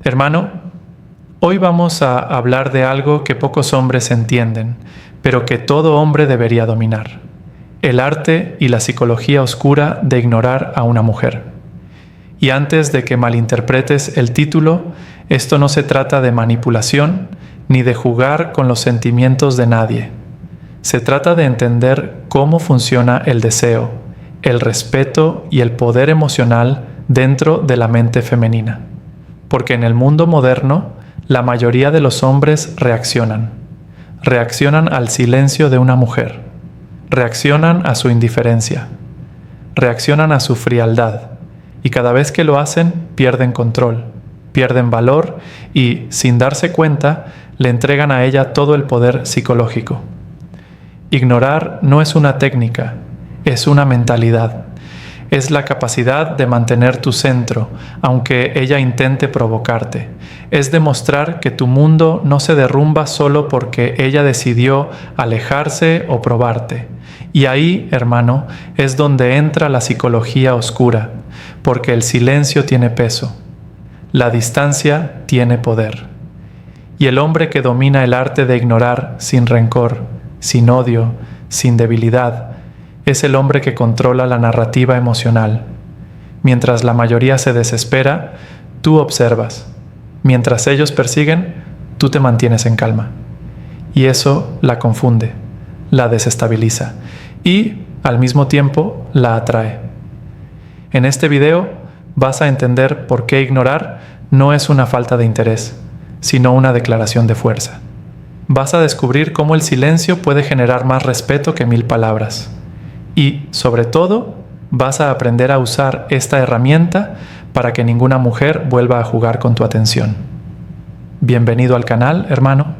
Hermano, hoy vamos a hablar de algo que pocos hombres entienden, pero que todo hombre debería dominar: el arte y la psicología oscura de ignorar a una mujer. Y antes de que malinterpretes el título, esto no se trata de manipulación ni de jugar con los sentimientos de nadie. Se trata de entender cómo funciona el deseo, el respeto y el poder emocional dentro de la mente femenina. Porque en el mundo moderno, la mayoría de los hombres reaccionan. Reaccionan al silencio de una mujer. Reaccionan a su indiferencia. Reaccionan a su frialdad. Y cada vez que lo hacen, pierden control, pierden valor y, sin darse cuenta, le entregan a ella todo el poder psicológico. Ignorar no es una técnica, es una mentalidad. Es la capacidad de mantener tu centro, aunque ella intente provocarte. Es demostrar que tu mundo no se derrumba solo porque ella decidió alejarse o probarte. Y ahí, hermano, es donde entra la psicología oscura, porque el silencio tiene peso. La distancia tiene poder. Y el hombre que domina el arte de ignorar sin rencor, sin odio, sin debilidad, es el hombre que controla la narrativa emocional. Mientras la mayoría se desespera, tú observas. Mientras ellos persiguen, tú te mantienes en calma. Y eso la confunde, la desestabiliza y, al mismo tiempo, la atrae. En este video vas a entender por qué ignorar no es una falta de interés, sino una declaración de fuerza. Vas a descubrir cómo el silencio puede generar más respeto que 1000 palabras. Y, sobre todo, vas a aprender a usar esta herramienta para que ninguna mujer vuelva a jugar con tu atención. Bienvenido al canal, hermano.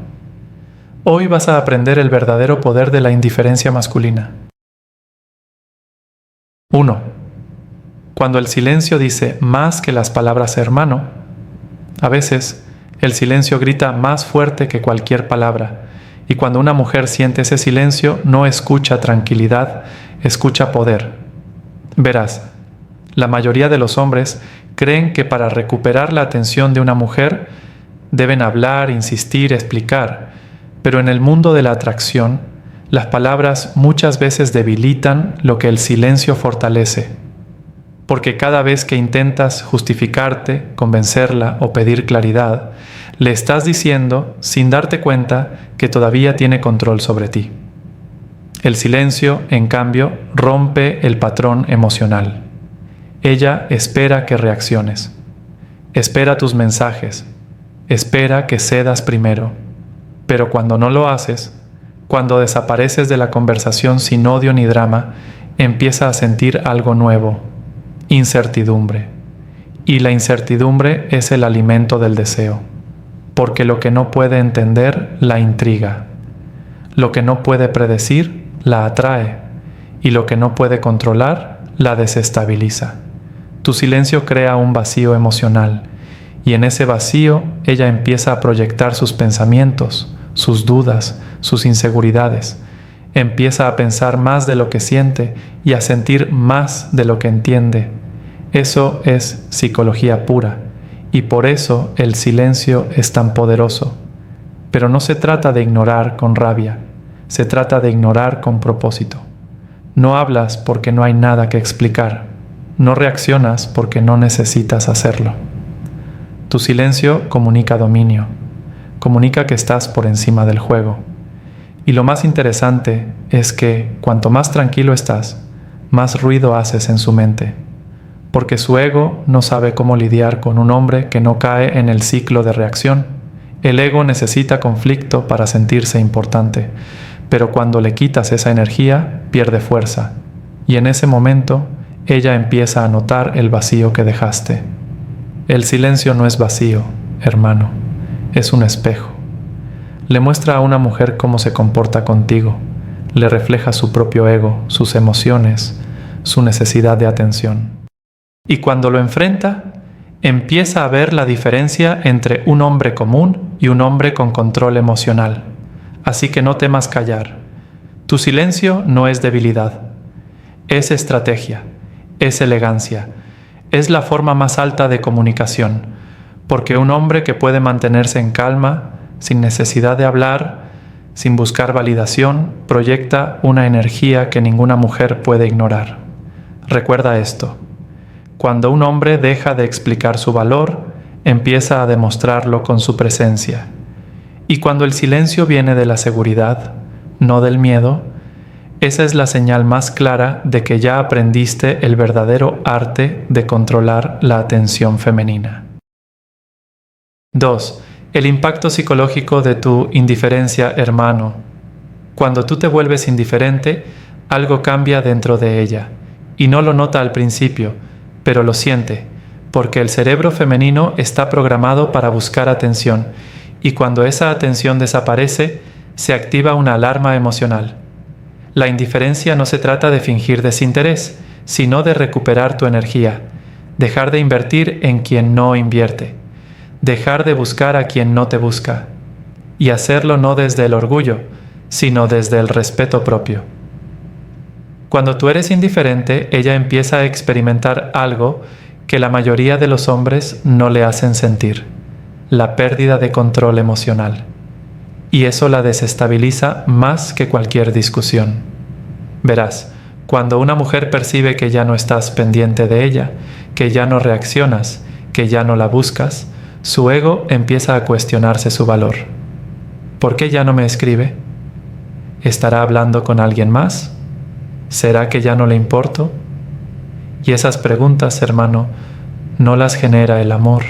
Hoy vas a aprender el verdadero poder de la indiferencia masculina. 1. Cuando el silencio dice más que las palabras hermano, a veces el silencio grita más fuerte que cualquier palabra. Y cuando una mujer siente ese silencio, no escucha tranquilidad, escucha poder. Verás, la mayoría de los hombres creen que para recuperar la atención de una mujer deben hablar, insistir, explicar. Pero en el mundo de la atracción, las palabras muchas veces debilitan lo que el silencio fortalece. Porque cada vez que intentas justificarte, convencerla o pedir claridad, le estás diciendo, sin darte cuenta, que todavía tiene control sobre ti. El silencio, en cambio, rompe el patrón emocional. Ella espera que reacciones. Espera tus mensajes. Espera que cedas primero. Pero cuando no lo haces, cuando desapareces de la conversación sin odio ni drama, empieza a sentir algo nuevo: incertidumbre. Y la incertidumbre es el alimento del deseo. Porque lo que no puede entender la intriga. Lo que no puede predecir la atrae. Y lo que no puede controlar la desestabiliza. Tu silencio crea un vacío emocional. Y en ese vacío ella empieza a proyectar sus pensamientos, sus dudas, sus inseguridades. Empieza a pensar más de lo que siente y a sentir más de lo que entiende. Eso es psicología pura. Y por eso el silencio es tan poderoso. Pero no se trata de ignorar con rabia, se trata de ignorar con propósito. No hablas porque no hay nada que explicar, no reaccionas porque no necesitas hacerlo. Tu silencio comunica dominio, comunica que estás por encima del juego. Y lo más interesante es que cuanto más tranquilo estás, más ruido haces en su mente. Porque su ego no sabe cómo lidiar con un hombre que no cae en el ciclo de reacción. El ego necesita conflicto para sentirse importante, pero cuando le quitas esa energía, pierde fuerza. Y en ese momento, ella empieza a notar el vacío que dejaste. El silencio no es vacío, hermano, es un espejo. Le muestra a una mujer cómo se comporta contigo, le refleja su propio ego, sus emociones, su necesidad de atención. Y cuando lo enfrenta, empieza a ver la diferencia entre un hombre común y un hombre con control emocional. Así que no temas callar. Tu silencio no es debilidad, es estrategia, es elegancia, es la forma más alta de comunicación, Porque un hombre que puede mantenerse en calma, sin necesidad de hablar, sin buscar validación, proyecta una energía que ninguna mujer puede ignorar. Recuerda esto: cuando un hombre deja de explicar su valor, empieza a demostrarlo con su presencia. Y cuando el silencio viene de la seguridad, no del miedo, esa es la señal más clara de que ya aprendiste el verdadero arte de controlar la atención femenina. 2. El impacto psicológico de tu indiferencia, hermano. Cuando tú te vuelves indiferente, algo cambia dentro de ella, y no lo nota al principio, pero lo siente, porque el cerebro femenino está programado para buscar atención, y cuando esa atención desaparece, se activa una alarma emocional. La indiferencia no se trata de fingir desinterés, sino de recuperar tu energía, dejar de invertir en quien no invierte, dejar de buscar a quien no te busca, y hacerlo no desde el orgullo, sino desde el respeto propio. Cuando tú eres indiferente, ella empieza a experimentar algo que la mayoría de los hombres no le hacen sentir: la pérdida de control emocional. Y eso la desestabiliza más que cualquier discusión. Verás, cuando una mujer percibe que ya no estás pendiente de ella, que ya no reaccionas, que ya no la buscas, su ego empieza a cuestionarse su valor. ¿Por qué ya no me escribe? ¿Estará hablando con alguien más? ¿Será que ya no le importo? Y esas preguntas, hermano, no las genera el amor,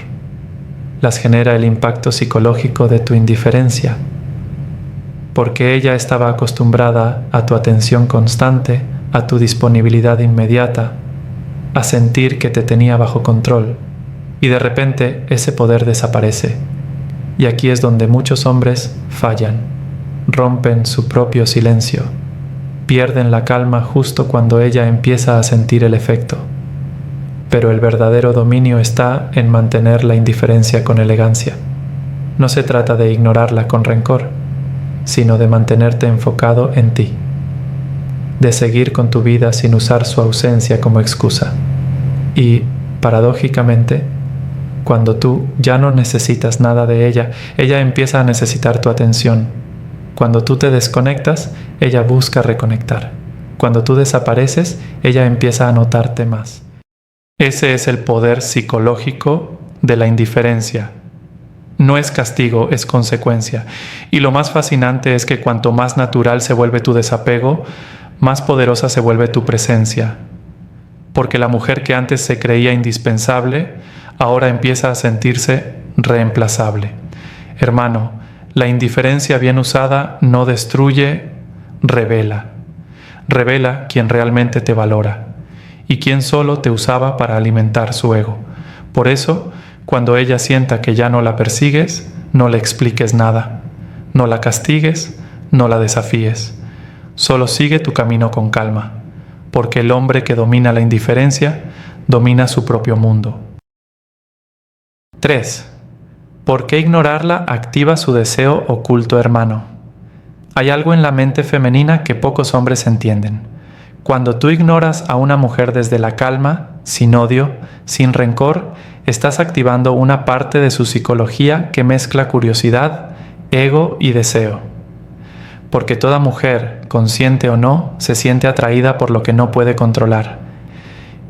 las genera el impacto psicológico de tu indiferencia, porque ella estaba acostumbrada a tu atención constante, a tu disponibilidad inmediata, a sentir que te tenía bajo control, y de repente ese poder desaparece. Y aquí es donde muchos hombres fallan, rompen su propio silencio, pierden la calma justo cuando ella empieza a sentir el efecto. Pero el verdadero dominio está en mantener la indiferencia con elegancia. No se trata de ignorarla con rencor, sino de mantenerte enfocado en ti, de seguir con tu vida sin usar su ausencia como excusa. Y, paradójicamente, cuando tú ya no necesitas nada de ella, ella empieza a necesitar tu atención. Cuando tú te desconectas, ella busca reconectar. Cuando tú desapareces, ella empieza a notarte más. Ese es el poder psicológico de la indiferencia. No es castigo, es consecuencia. Y lo más fascinante es que cuanto más natural se vuelve tu desapego, más poderosa se vuelve tu presencia. Porque la mujer que antes se creía indispensable, ahora empieza a sentirse reemplazable. Hermano, la indiferencia bien usada no destruye, revela. Revela quien realmente te valora y quien solo te usaba para alimentar su ego. Por eso, cuando ella sienta que ya no la persigues, no le expliques nada. No la castigues, no la desafíes. Solo sigue tu camino con calma, porque el hombre que domina la indiferencia domina su propio mundo. 3. ¿Por qué ignorarla activa su deseo oculto, hermano? Hay algo en la mente femenina que pocos hombres entienden. Cuando tú ignoras a una mujer desde la calma, sin odio, sin rencor, estás activando una parte de su psicología que mezcla curiosidad, ego y deseo. Porque toda mujer, consciente o no, se siente atraída por lo que no puede controlar.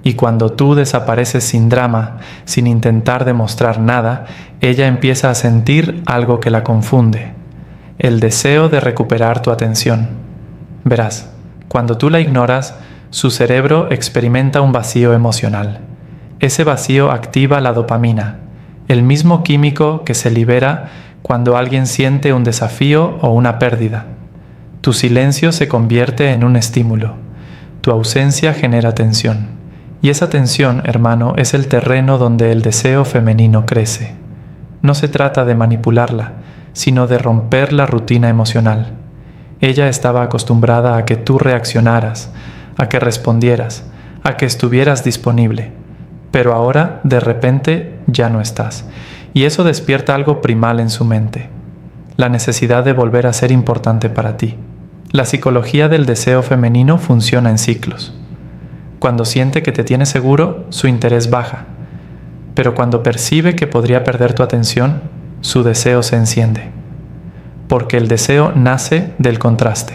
Y cuando tú desapareces sin drama, sin intentar demostrar nada, ella empieza a sentir algo que la confunde: el deseo de recuperar tu atención. Verás, cuando tú la ignoras, su cerebro experimenta un vacío emocional. Ese vacío activa la dopamina, el mismo químico que se libera cuando alguien siente un desafío o una pérdida. Tu silencio se convierte en un estímulo. Tu ausencia genera tensión. Y esa tensión, hermano, es el terreno donde el deseo femenino crece. No se trata de manipularla, sino de romper la rutina emocional. Ella estaba acostumbrada a que tú reaccionaras, a que respondieras, a que estuvieras disponible. Pero ahora, de repente, ya no estás. Y eso despierta algo primal en su mente: la necesidad de volver a ser importante para ti. La psicología del deseo femenino funciona en ciclos. Cuando siente que te tiene seguro, su interés baja. pero cuando percibe que podría perder tu atención, su deseo se enciende. Porque el deseo nace del contraste,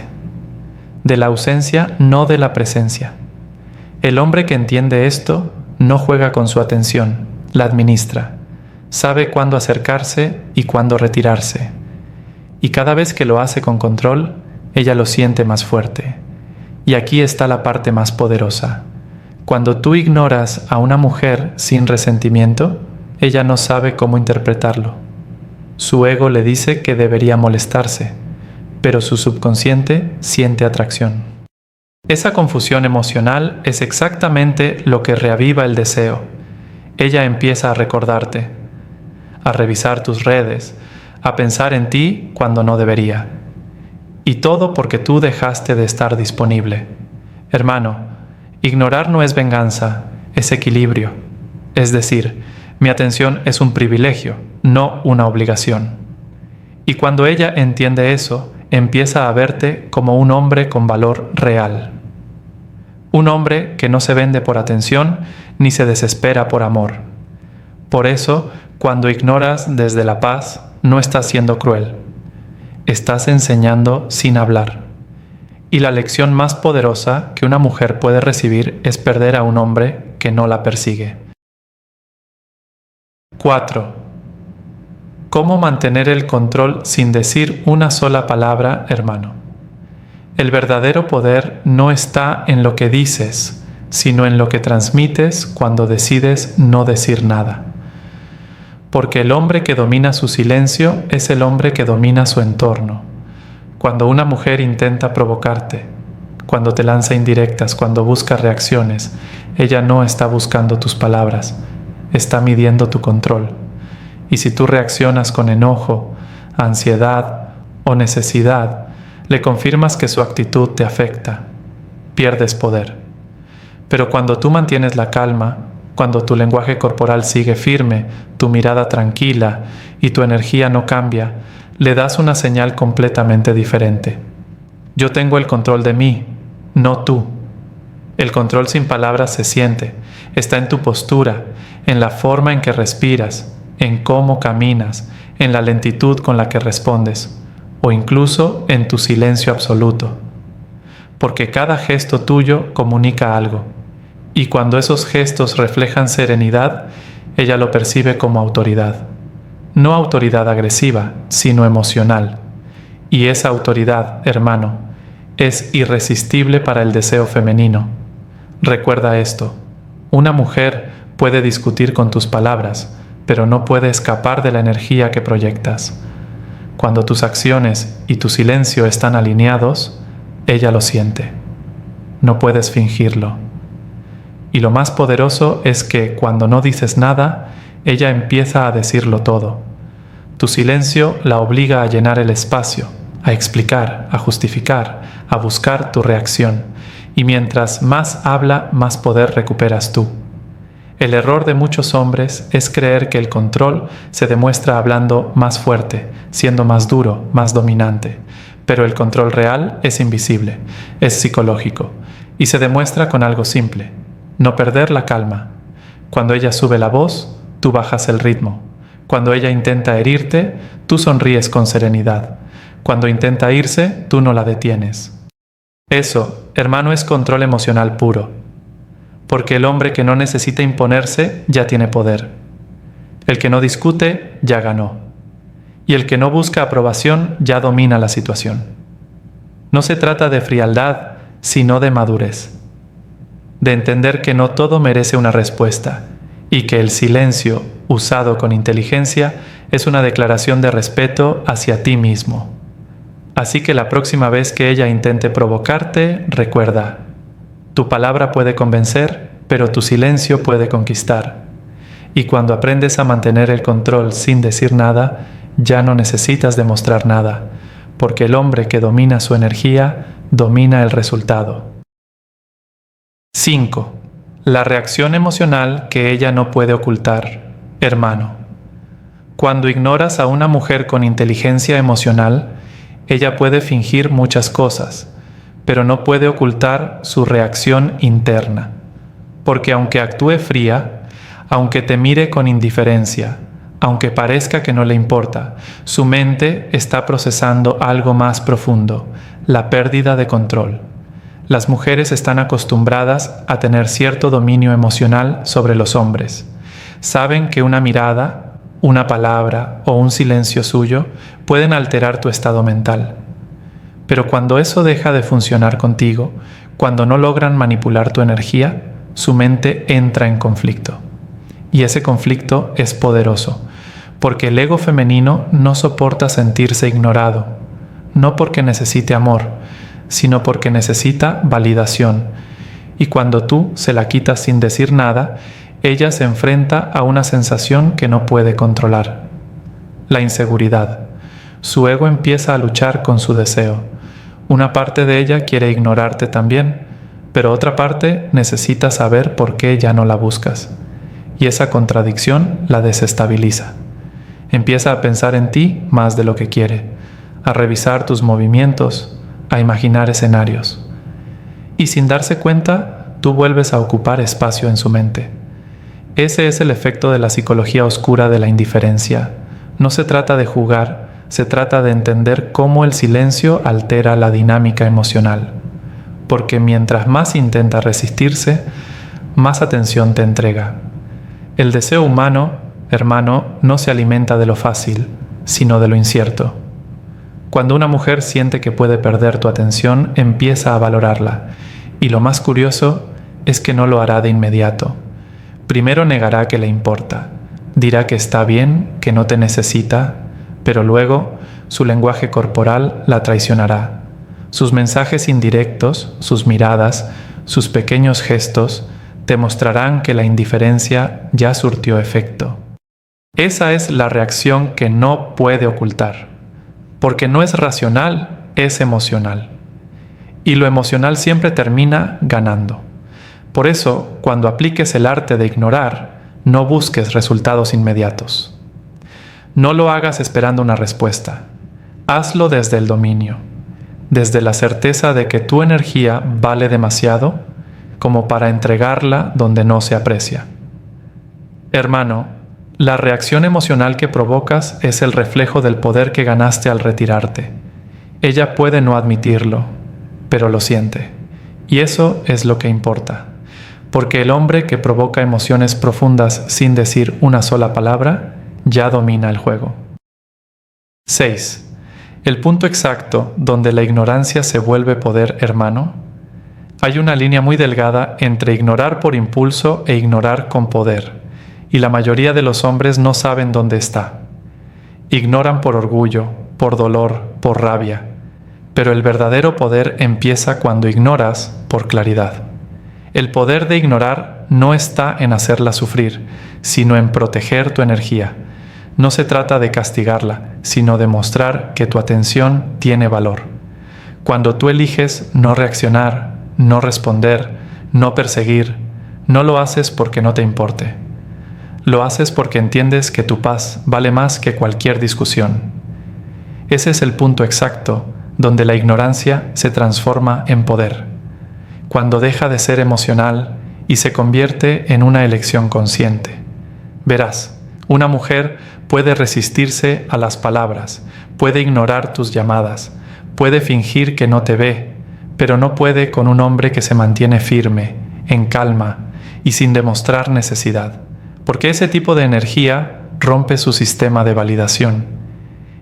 de la ausencia, no de la presencia. El hombre que entiende esto no juega con su atención, la administra, sabe cuándo acercarse y cuándo retirarse. Y cada vez que lo hace con control, ella lo siente más fuerte. Y aquí está la parte más poderosa. Cuando tú ignoras a una mujer sin resentimiento, ella no sabe cómo interpretarlo. Su ego le dice que debería molestarse, pero su subconsciente siente atracción. Esa confusión emocional es exactamente lo que reaviva el deseo. Ella empieza a recordarte, a revisar tus redes, a pensar en ti cuando no debería. Y todo porque tú dejaste de estar disponible. Hermano, ignorar no es venganza, es equilibrio. Es decir, mi atención es un privilegio, no una obligación. Y cuando ella entiende eso, empieza a verte como un hombre con valor real. Un hombre que no se vende por atención ni se desespera por amor. Por eso, cuando ignoras desde la paz, no estás siendo cruel. Estás enseñando sin hablar. Y la lección más poderosa que una mujer puede recibir es perder a un hombre que no la persigue. 4. ¿Cómo mantener el control sin decir una sola palabra, hermano? El verdadero poder no está en lo que dices, sino en lo que transmites cuando decides no decir nada. Porque el hombre que domina su silencio es el hombre que domina su entorno. Cuando una mujer intenta provocarte, cuando te lanza indirectas, cuando busca reacciones, ella no está buscando tus palabras, está midiendo tu control. Y si tú reaccionas con enojo, ansiedad o necesidad, le confirmas que su actitud te afecta. Pierdes poder. Pero cuando tú mantienes la calma, cuando tu lenguaje corporal sigue firme, tu mirada tranquila y tu energía no cambia, le das una señal completamente diferente. Yo tengo el control de mí, no tú. El control sin palabras se siente, está en tu postura, en la forma en que respiras, en cómo caminas, en la lentitud con la que respondes, o incluso en tu silencio absoluto. Porque cada gesto tuyo comunica algo, y cuando esos gestos reflejan serenidad, ella lo percibe como autoridad. No autoridad agresiva, sino emocional. Y esa autoridad, hermano, es irresistible para el deseo femenino. Recuerda esto, una mujer puede discutir con tus palabras, pero no puede escapar de la energía que proyectas. Cuando tus acciones y tu silencio están alineados, ella lo siente. No puedes fingirlo. Y lo más poderoso es que cuando no dices nada, ella empieza a decirlo todo. Tu silencio la obliga a llenar el espacio, a explicar, a justificar, a buscar tu reacción. Y mientras más habla, más poder recuperas tú. El error de muchos hombres es creer que el control se demuestra hablando más fuerte, siendo más duro, más dominante. Pero el control real es invisible, es psicológico, y se demuestra con algo simple: no perder la calma. Cuando ella sube la voz, tú bajas el ritmo. Cuando ella intenta herirte, tú sonríes con serenidad. Cuando intenta irse, tú no la detienes. Eso, hermano, es control emocional puro. Porque el hombre que no necesita imponerse ya tiene poder. El que no discute ya ganó. Y el que no busca aprobación ya domina la situación. No se trata de frialdad, sino de madurez. De entender que no todo merece una respuesta y que el silencio, usado con inteligencia, es una declaración de respeto hacia ti mismo. Así que la próxima vez que ella intente provocarte, recuerda: tu palabra puede convencer, pero tu silencio puede conquistar. Y cuando aprendes a mantener el control sin decir nada, ya no necesitas demostrar nada, porque el hombre que domina su energía, domina el resultado. 5. La reacción emocional que ella no puede ocultar, hermano. Cuando ignoras a una mujer con inteligencia emocional, ella puede fingir muchas cosas, pero no puede ocultar su reacción interna. Porque aunque actúe fría, Aunque te mire con indiferencia, aunque parezca que no le importa, su mente está procesando algo más profundo, la pérdida de control. Las mujeres están acostumbradas a tener cierto dominio emocional sobre los hombres. Saben que una mirada, una palabra o un silencio suyo pueden alterar tu estado mental. Pero cuando eso deja de funcionar contigo, cuando no logran manipular tu energía, su mente entra en conflicto. Y ese conflicto es poderoso, porque el ego femenino no soporta sentirse ignorado, no porque necesite amor, sino porque necesita validación. Y cuando tú se la quitas sin decir nada, ella se enfrenta a una sensación que no puede controlar: la inseguridad. Su ego empieza a luchar con su deseo. Una parte de ella quiere ignorarte también, pero otra parte necesita saber por qué ya no la buscas. Y esa contradicción la desestabiliza. Empieza a pensar en ti más de lo que quiere, a revisar tus movimientos, a imaginar escenarios. Y sin darse cuenta, tú vuelves a ocupar espacio en su mente. Ese es el efecto de la psicología oscura de la indiferencia. No se trata de jugar, se trata de entender cómo el silencio altera la dinámica emocional. Porque mientras más intenta resistirse, más atención te entrega. El deseo humano, hermano, no se alimenta de lo fácil, sino de lo incierto. Cuando una mujer siente que puede perder tu atención, empieza a valorarla. Y lo más curioso es que no lo hará de inmediato. Primero negará que le importa, dirá que está bien, que no te necesita, pero luego su lenguaje corporal la traicionará. Sus mensajes indirectos, sus miradas, sus pequeños gestos te mostrarán que la indiferencia ya surtió efecto. Esa es la reacción que no puede ocultar, porque no es racional, es emocional. Y lo emocional siempre termina ganando. Por eso, cuando apliques el arte de ignorar, no busques resultados inmediatos. No lo hagas esperando una respuesta. Hazlo desde el dominio, desde la certeza de que tu energía vale demasiado como para entregarla donde no se aprecia. Hermano, la reacción emocional que provocas es el reflejo del poder que ganaste al retirarte. Ella puede no admitirlo, pero lo siente. Y eso es lo que importa. Porque el hombre que provoca emociones profundas sin decir una sola palabra, ya domina el juego. 6. El punto exacto donde la ignorancia se vuelve poder, hermano. Hay una línea muy delgada entre ignorar por impulso e ignorar con poder, y la mayoría de los hombres no saben dónde está. Ignoran por orgullo, por dolor, por rabia, pero el verdadero poder empieza cuando ignoras por claridad. El poder de ignorar no está en hacerla sufrir, sino en proteger tu energía. No se trata de castigarla, sino de mostrar que tu atención tiene valor. Cuando tú eliges no reaccionar, no responder, no perseguir, no lo haces porque no te importe. Lo haces porque entiendes que tu paz vale más que cualquier discusión. Ese es el punto exacto donde la ignorancia se transforma en poder. Cuando deja de ser emocional y se convierte en una elección consciente. Verás, una mujer puede resistirse a las palabras, puede ignorar tus llamadas, puede fingir que no te ve, pero no puede con un hombre que se mantiene firme, en calma y sin demostrar necesidad, porque ese tipo de energía rompe su sistema de validación.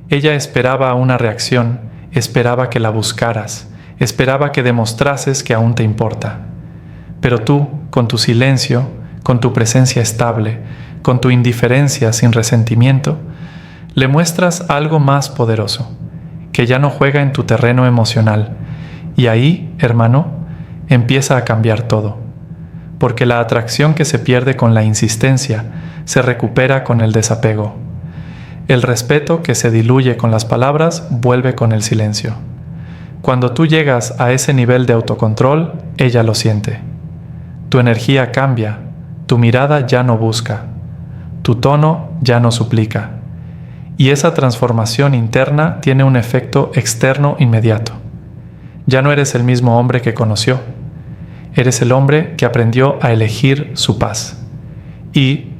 Ella esperaba una reacción, esperaba que la buscaras, esperaba que demostrases que aún te importa. Pero tú, con tu silencio, con tu presencia estable, con tu indiferencia sin resentimiento, le muestras algo más poderoso, que ya no juega en tu terreno emocional. Y ahí, hermano, empieza a cambiar todo. Porque la atracción que se pierde con la insistencia se recupera con el desapego. El respeto que se diluye con las palabras vuelve con el silencio. Cuando tú llegas a ese nivel de autocontrol, ella lo siente. Tu energía cambia, tu mirada ya no busca, tu tono ya no suplica. Y esa transformación interna tiene un efecto externo inmediato. Ya no eres el mismo hombre que conoció. Eres el hombre que aprendió a elegir su paz. Y,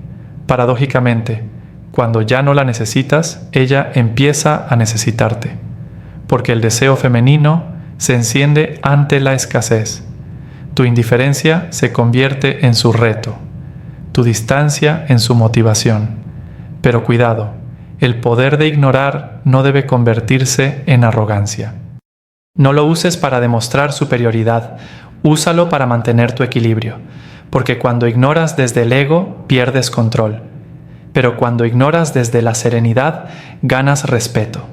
Paradójicamente, cuando ya no la necesitas, ella empieza a necesitarte, porque el deseo femenino se enciende ante la escasez. Tu indiferencia se convierte en su reto, tu distancia en su motivación. Pero cuidado, el poder de ignorar no debe convertirse en arrogancia. No lo uses para demostrar superioridad, úsalo para mantener tu equilibrio, porque cuando ignoras desde el ego, pierdes control. Pero cuando ignoras desde la serenidad, ganas respeto.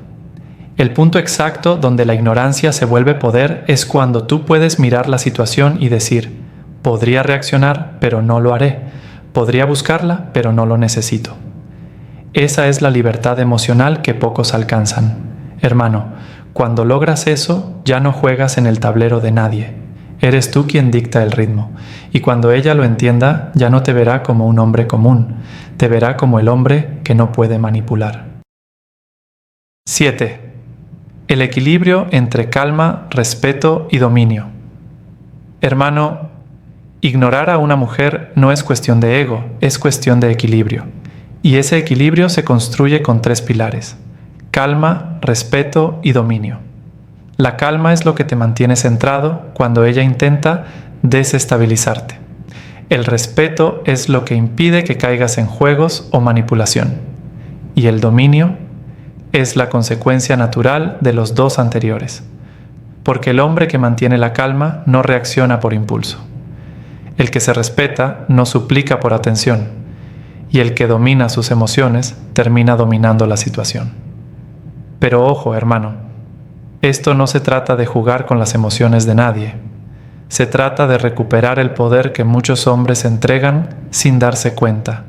El punto exacto donde la ignorancia se vuelve poder es cuando tú puedes mirar la situación y decir, podría reaccionar, pero no lo haré. Podría buscarla, pero no lo necesito. Esa es la libertad emocional que pocos alcanzan. Hermano, cuando logras eso, ya no juegas en el tablero de nadie. Eres tú quien dicta el ritmo. Y cuando ella lo entienda, ya no te verá como un hombre común. Te verá como el hombre que no puede manipular. 7. El equilibrio entre calma, respeto y dominio. Hermano, ignorar a una mujer no es cuestión de ego, es cuestión de equilibrio. Y ese equilibrio se construye con 3 pilares: calma, respeto y dominio. La calma es lo que te mantiene centrado cuando ella intenta desestabilizarte. El respeto es lo que impide que caigas en juegos o manipulación. Y el dominio es la consecuencia natural de los 2 anteriores. Porque el hombre que mantiene la calma no reacciona por impulso. El que se respeta no suplica por atención. Y el que domina sus emociones termina dominando la situación. Pero ojo, hermano, esto no se trata de jugar con las emociones de nadie. Se trata de recuperar el poder que muchos hombres entregan sin darse cuenta.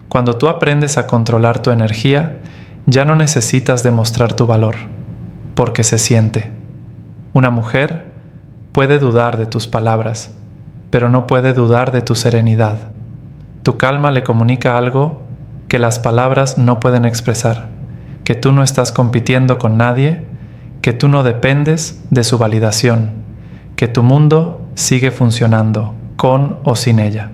Cuando tú aprendes a controlar tu energía, ya no necesitas demostrar tu valor, porque se siente. Una mujer puede dudar de tus palabras, pero no puede dudar de tu serenidad. Tu calma le comunica algo que las palabras no pueden expresar, que tú no estás compitiendo con nadie, que tú no dependes de su validación, que tu mundo sigue funcionando, con o sin ella.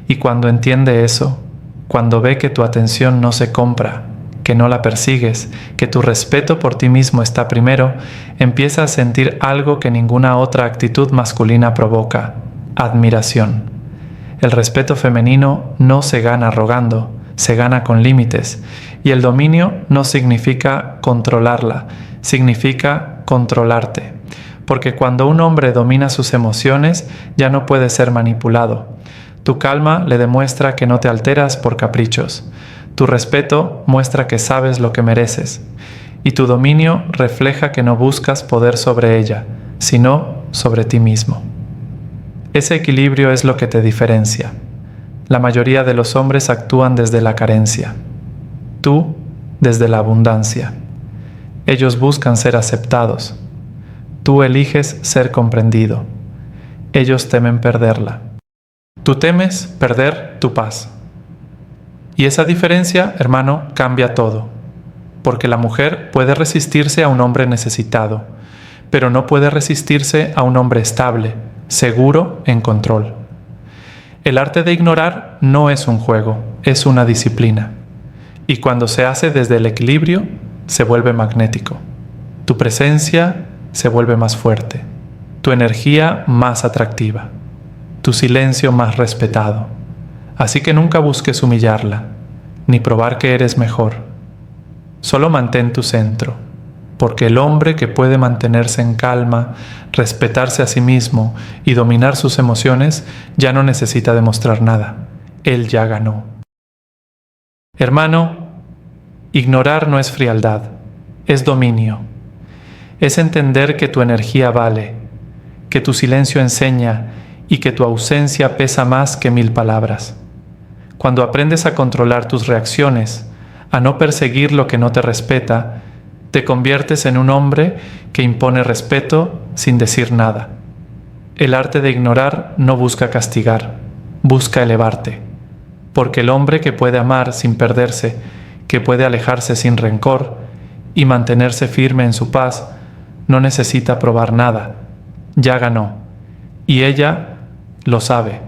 Y cuando entiende eso, cuando ve que tu atención no se compra, que no la persigues, que tu respeto por ti mismo está primero, empieza a sentir algo que ninguna otra actitud masculina provoca: admiración. El respeto femenino no se gana rogando, se gana con límites. Y el dominio no significa controlarla, significa controlarte. Porque cuando un hombre domina sus emociones, ya no puede ser manipulado. Tu calma le demuestra que no te alteras por caprichos. Tu respeto muestra que sabes lo que mereces. Y tu dominio refleja que no buscas poder sobre ella, sino sobre ti mismo. Ese equilibrio es lo que te diferencia. La mayoría de los hombres actúan desde la carencia. Tú, desde la abundancia. Ellos buscan ser aceptados. Tú eliges ser comprendido. Ellos temen perderla. Tú temes perder tu paz. Y esa diferencia, hermano, cambia todo. Porque la mujer puede resistirse a un hombre necesitado, pero no puede resistirse a un hombre estable, seguro, en control. El arte de ignorar no es un juego, es una disciplina. Y cuando se hace desde el equilibrio, se vuelve magnético. Tu presencia se vuelve más fuerte, tu energía más atractiva, tu silencio más respetado. Así que nunca busques humillarla, ni probar que eres mejor. Solo mantén tu centro, porque el hombre que puede mantenerse en calma, respetarse a sí mismo y dominar sus emociones, ya no necesita demostrar nada. Él ya ganó. Hermano, ignorar no es frialdad, es dominio. Es entender que tu energía vale, que tu silencio enseña y que tu ausencia pesa más que 1000 palabras. Cuando aprendes a controlar tus reacciones, a no perseguir lo que no te respeta, te conviertes en un hombre que impone respeto sin decir nada. El arte de ignorar no busca castigar, busca elevarte. Porque el hombre que puede amar sin perderse, que puede alejarse sin rencor y mantenerse firme en su paz, no necesita probar nada. Ya ganó. Y ella lo sabe.